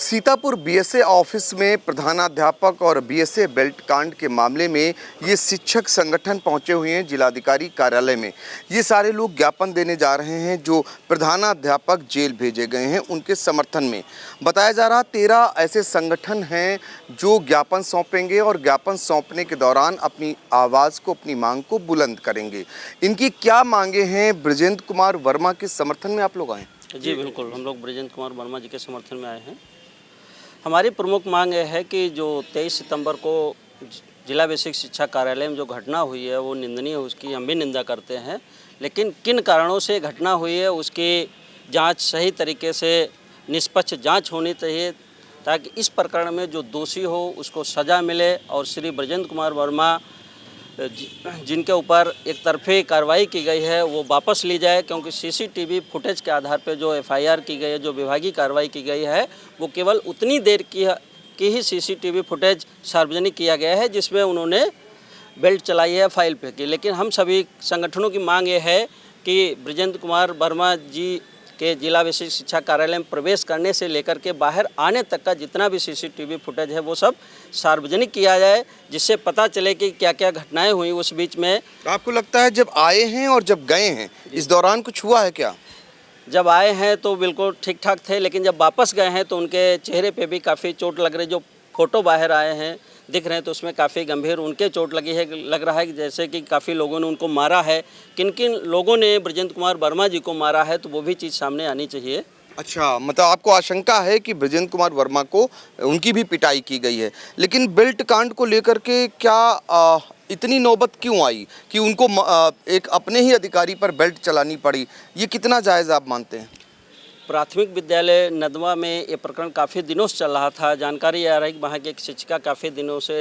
Sitapur BSA office में प्रधानाध्यापक और बीएसए बेल्ट कांड के मामले में ये शिक्षक संगठन पहुंचे हुए हैं जिलाधिकारी कार्यालय में। ये सारे लोग ज्ञापन देने जा रहे हैं जो प्रधानाध्यापक जेल भेजे गए हैं उनके समर्थन में। बताया जा रहा 13 ऐसे संगठन हैं जो ज्ञापन सौंपेंगे और ज्ञापन सौंपने के दौरान अपनी आवाज़ को, अपनी मांग को बुलंद करेंगे। इनकी क्या मांगे हैं? बृजेंद्र कुमार वर्मा के समर्थन में आप लोग आए? जी बिल्कुल, हम लोग बृजेंद्र कुमार वर्मा जी के समर्थन में आए हैं। हमारी प्रमुख मांग यह है कि जो 23 सितंबर को जिला बेसिक शिक्षा कार्यालय में जो घटना हुई है वो निंदनीय है, उसकी हम भी निंदा करते हैं। लेकिन किन कारणों से घटना हुई है उसकी जांच सही तरीके से निष्पक्ष जांच होनी चाहिए ताकि इस प्रकरण में जो दोषी हो उसको सज़ा मिले और श्री बृजेंद्र कुमार वर्मा जिनके ऊपर एक तरफी कार्रवाई की गई है वो वापस ली जाए, क्योंकि सीसीटीवी फुटेज के आधार पर जो एफआईआर की गई है, जो विभागीय कार्रवाई की गई है, वो केवल उतनी देर की ही सीसीटीवी फुटेज सार्वजनिक किया गया है जिसमें उन्होंने बेल्ट चलाई है फाइल पे की। लेकिन हम सभी संगठनों की मांग ये है कि बृजेंद्र कुमार वर्मा जी के जिला बेसिक शिक्षा कार्यालय में प्रवेश करने से लेकर के बाहर आने तक का जितना भी सीसीटीवी फुटेज है वो सब सार्वजनिक किया जाए, जिससे पता चले कि क्या क्या घटनाएं हुई उस बीच में। तो आपको लगता है जब आए हैं और जब गए हैं इस दौरान कुछ हुआ है क्या? जब आए हैं तो बिल्कुल ठीक ठाक थे, लेकिन जब वापस गए हैं तो उनके चेहरे पे भी काफ़ी चोट लग रही। जो फ़ोटो बाहर आए हैं दिख रहे हैं तो उसमें काफ़ी गंभीर उनके चोट लगी है। लग रहा है कि जैसे कि काफ़ी लोगों ने उनको मारा है। किन किन लोगों ने बृजेंद्र कुमार वर्मा जी को मारा है तो वो भी चीज़ सामने आनी चाहिए। अच्छा, मतलब आपको आशंका है कि बृजेंद्र कुमार वर्मा को उनकी भी पिटाई की गई है। लेकिन बेल्ट कांड को लेकर के क्या इतनी नौबत क्यों आई कि उनको एक अपने ही अधिकारी पर बेल्ट चलानी पड़ी? ये कितना जायज़ आप मानते हैं? प्राथमिक विद्यालय नदवा में ये प्रकरण काफ़ी दिनों से चल रहा था। जानकारी आ रही कि वहाँ की एक शिक्षिका काफ़ी दिनों से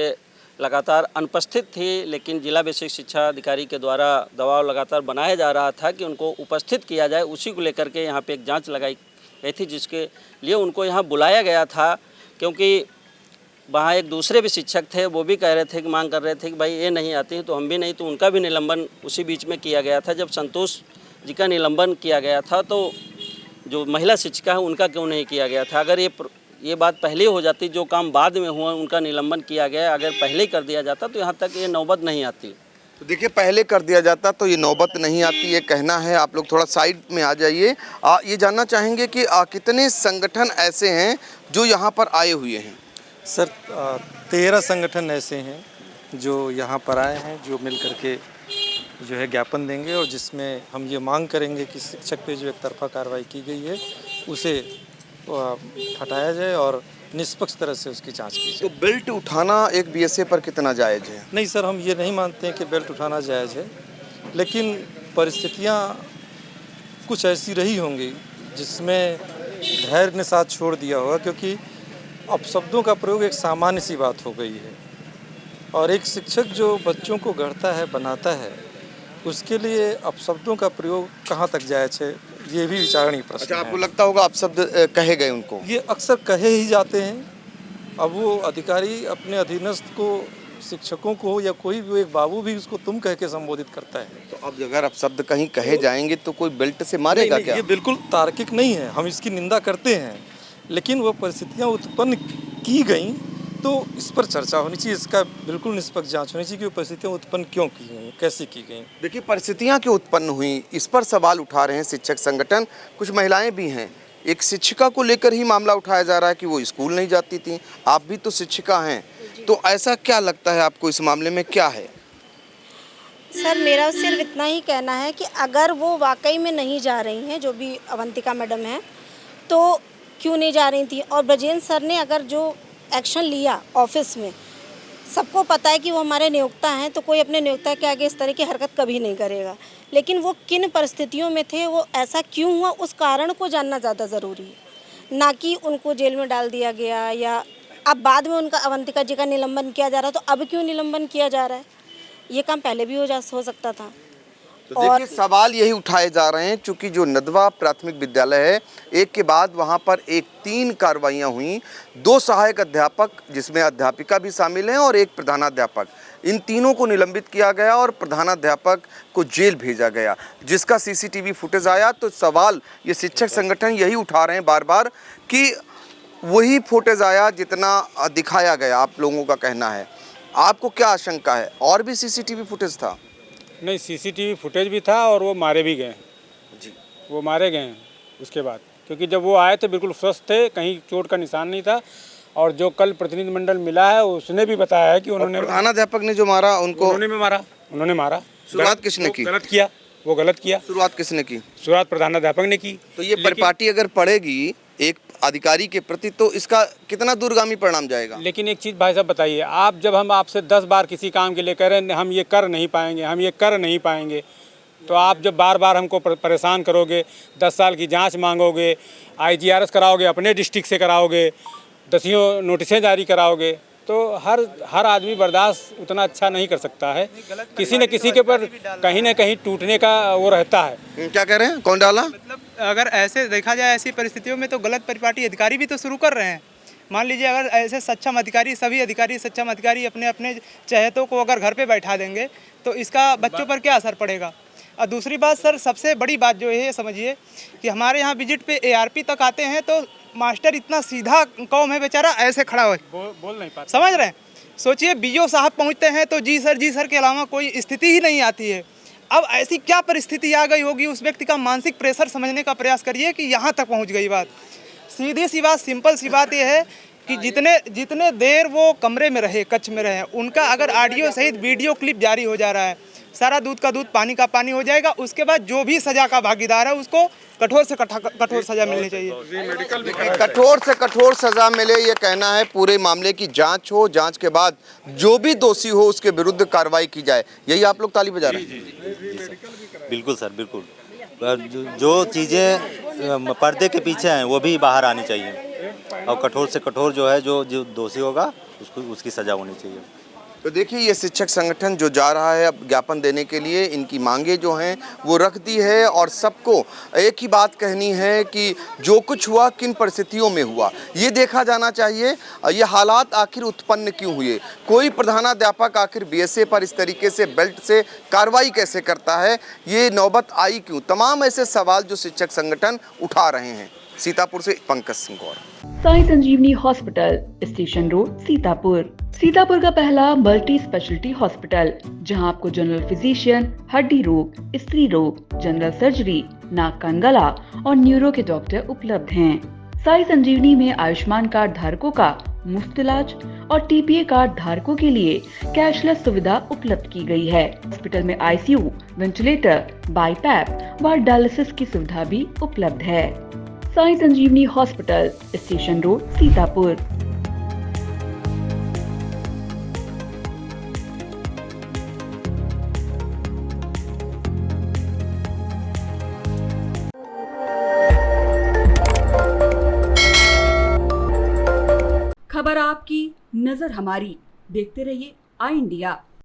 लगातार अनुपस्थित थी, लेकिन जिला बेसिक शिक्षा अधिकारी के द्वारा दबाव लगातार बनाया जा रहा था कि उनको उपस्थित किया जाए। उसी को लेकर के यहाँ पे एक जांच लगाई गई थी जिसके लिए उनको यहाँ बुलाया गया था, क्योंकि वहाँ एक दूसरे भी शिक्षक थे, वो भी कह रहे थे कि मांग कर रहे थे कि भाई ये नहीं आती तो हम भी नहीं, तो उनका भी निलंबन उसी बीच में किया गया था। जब संतोष जी का निलंबन किया गया था तो जो महिला शिक्षिका है उनका क्यों नहीं किया गया था? अगर ये बात पहले हो जाती, जो काम बाद में हुआ उनका निलंबन किया गया, अगर पहले ही कर दिया जाता तो यहाँ तक ये नौबत नहीं आती। तो देखिए, पहले कर दिया जाता तो ये नौबत नहीं आती, ये कहना है। आप लोग थोड़ा साइड में आ जाइए। ये जानना चाहेंगे कि कितने संगठन ऐसे हैं जो यहाँ पर आए हुए हैं? सर 13 संगठन ऐसे हैं जो यहाँ पर आए हैं, जो मिल करके जो है ज्ञापन देंगे और जिसमें हम ये मांग करेंगे कि शिक्षक पे जो एक तरफा कार्रवाई की गई है उसे हटाया जाए और निष्पक्ष तरह से उसकी जांच की जाए। तो बेल्ट उठाना एक बीएसए पर कितना जायज़ है? नहीं सर, हम ये नहीं मानते हैं कि बेल्ट उठाना जायज़ है, लेकिन परिस्थितियाँ कुछ ऐसी रही होंगी जिसमें धैर्य ने साथ छोड़ दिया होगा, क्योंकि अब शब्दों का प्रयोग एक सामान्य सी बात हो गई है और एक शिक्षक जो बच्चों को गढ़ता है, बनाता है, उसके लिए अब शब्दों का प्रयोग कहाँ तक जायज़ है, ये भी विचारणीय प्रश्न है। अच्छा, आपको लगता होगा अब शब्द कहे गए उनको? ये अक्सर कहे ही जाते हैं। अब वो अधिकारी अपने अधीनस्थ को, शिक्षकों को या कोई भी एक बाबू भी उसको तुम कह के संबोधित करता है। तो अब अगर अब शब्द कहीं कहे जाएंगे तो कोई बेल्ट से मारेगा क्या? ये बिल्कुल तार्किक नहीं है, हम इसकी निंदा करते हैं, लेकिन वो परिस्थितियाँ उत्पन्न की गई तो इस पर चर्चा होनी चाहिए। इसका बिल्कुल निष्पक्ष जांच होनी चाहिए कि वो परिस्थितियाँ उत्पन्न क्यों की गई, कैसे की गई। देखिए, परिस्थितियाँ क्यों उत्पन्न हुई इस पर सवाल उठा रहे हैं शिक्षक संगठन। कुछ महिलाएं भी हैं। एक शिक्षिका को लेकर ही मामला उठाया जा रहा है कि वो स्कूल नहीं जाती थी। आप भी तो शिक्षिका हैं, तो ऐसा क्या लगता है आपको, इस मामले में क्या है? सर, मेरा सिर्फ इतना ही कहना है कि अगर वो वाकई में नहीं जा रही हैं, जो भी अवंतिका मैडम हैं, तो क्यों नहीं जा रही थी? और बृजेंद्र सर ने अगर जो एक्शन लिया ऑफिस में, सबको पता है कि वो हमारे नियोक्ता हैं, तो कोई अपने नियोक्ता के आगे इस तरह की हरकत कभी नहीं करेगा। लेकिन वो किन परिस्थितियों में थे, वो ऐसा क्यों हुआ, उस कारण को जानना ज़्यादा ज़रूरी है, ना कि उनको जेल में डाल दिया गया या अब बाद में उनका अवंतिका जी का निलंबन किया जा रहा, तो अब क्यों निलंबन किया जा रहा है? ये काम पहले भी हो सकता था। तो देखिए, सवाल यही उठाए जा रहे हैं, चूंकि जो नदवा प्राथमिक विद्यालय है, एक के बाद वहां पर 3 कार्रवाइयां हुई। 2 सहायक अध्यापक, जिसमें अध्यापिका भी शामिल हैं, और एक प्रधानाध्यापक, इन तीनों को निलंबित किया गया और प्रधानाध्यापक को जेल भेजा गया, जिसका सीसीटीवी फुटेज आया। तो सवाल ये शिक्षक संगठन यही उठा रहे हैं बार बार कि वही फुटेज आया जितना दिखाया गया, आप लोगों का कहना है। आपको क्या आशंका है, और भी सीसीटीवी फुटेज था? नहीं, सीसीटीवी फुटेज भी था और वो मारे भी गए जी। वो मारे गए हैं उसके बाद, क्योंकि जब वो आए थे बिल्कुल स्वस्थ थे, कहीं चोट का निशान नहीं था। और जो कल प्रतिनिधिमंडल मिला है उसने भी बताया है कि उन्होंने प्रधानाध्यापक ने जो मारा उनको उन्होंने मारा। शुरुआत किसने की? गलत किया, वो गलत किया। शुरुआत किसने की? शुरुआत प्रधानाध्यापक ने की। तो ये परिपाटी अगर पड़ेगी एक अधिकारी के प्रति तो इसका कितना दूरगामी परिणाम जाएगा? लेकिन एक चीज़ भाई साहब बताइए, आप जब हम आपसे 10 बार किसी काम के लिए कह रहे हैं हम ये कर नहीं पाएंगे, हम ये कर नहीं पाएंगे, तो आप जब बार बार हमको परेशान करोगे, 10 साल की जांच मांगोगे, IGRS कराओगे, अपने डिस्ट्रिक्ट से कराओगे, 10 नोटिसें जारी कराओगे, तो हर आदमी बर्दाश्त उतना अच्छा नहीं कर सकता है। किसी न किसी के पर कहीं ना कहीं टूटने का वो रहता है। क्या कह रहे हैं, कौन डाला? मतलब अगर ऐसे देखा जाए ऐसी परिस्थितियों में तो गलत परिपाटी अधिकारी भी तो शुरू कर रहे हैं। मान लीजिए अगर ऐसे सक्षम अधिकारी, सभी अधिकारी सक्षम अधिकारी अपने अपने चहेतों को अगर घर पे बैठा देंगे तो इसका बच्चों पर क्या असर पड़ेगा। और दूसरी बात सर, सबसे बड़ी बात जो है ये समझिए कि हमारे यहाँ विजिट पे ARP तक आते हैं तो मास्टर इतना सीधा कौम है बेचारा, ऐसे खड़ा हो बोल नहीं पाता। समझ रहे हैं। सोचिए BO साहब पहुँचते हैं तो जी सर के अलावा कोई स्थिति ही नहीं आती है। अब ऐसी क्या परिस्थिति आ गई होगी, उस व्यक्ति का मानसिक प्रेशर समझने का प्रयास करिए कि यहाँ तक पहुँच गई बात। सीधी सी बात, सिंपल सी बात यह है कि जितने देर वो कमरे में रहे, कक्ष में रहे, उनका अगर ऑडियो सहित वीडियो क्लिप जारी हो जा रहा है, सारा दूध का दूध पानी का पानी हो जाएगा। उसके बाद जो भी सजा का भागीदार है उसको कठोर से कठोर सजा मिलनी चाहिए। कठोर से कठोर सजा मिले, ये कहना है। पूरे मामले की जांच हो, जांच के बाद जो भी दोषी हो उसके विरुद्ध कार्रवाई की जाए, यही आप लोग ताली बजा रहे हैं? बिल्कुल सर, बिल्कुल। जो चीज़ें पर्दे के पीछे हैं वो भी बाहर आनी चाहिए, और कठोर से कठोर जो है जो दोषी होगा उसकी सज़ा होनी चाहिए। तो देखिए, ये शिक्षक संगठन जो जा रहा है अब ज्ञापन देने के लिए, इनकी मांगे जो हैं वो रख दी है, और सबको एक ही बात कहनी है कि जो कुछ हुआ किन परिस्थितियों में हुआ ये देखा जाना चाहिए। ये हालात आखिर उत्पन्न क्यों हुए, कोई प्रधानाध्यापक आखिर BSA पर इस तरीके से बेल्ट से कार्रवाई कैसे करता है, ये नौबत आई क्यों, तमाम ऐसे सवाल जो शिक्षक संगठन उठा रहे हैं। सीतापुर से पंकज सिंह गौर। साई संजीवनी हॉस्पिटल, स्टेशन रोड, सीतापुर का पहला मल्टी स्पेशलिटी हॉस्पिटल, जहां आपको जनरल फिजिशियन, हड्डी रोग, स्त्री रोग, जनरल सर्जरी, नाक कान गला और न्यूरो के डॉक्टर उपलब्ध हैं। साई संजीवनी में आयुष्मान कार्ड धारकों का मुफ्त इलाज और TPA कार्ड धारकों के लिए कैशलेस सुविधा उपलब्ध की गई है। हॉस्पिटल में ICU, वेंटिलेटर, बाईपैप व डायलिसिस की सुविधा भी उपलब्ध है। साई संजीवनी हॉस्पिटल, स्टेशन रोड, सीतापुर। खबर आपकी, नजर हमारी। देखते रहिए आई इंडिया।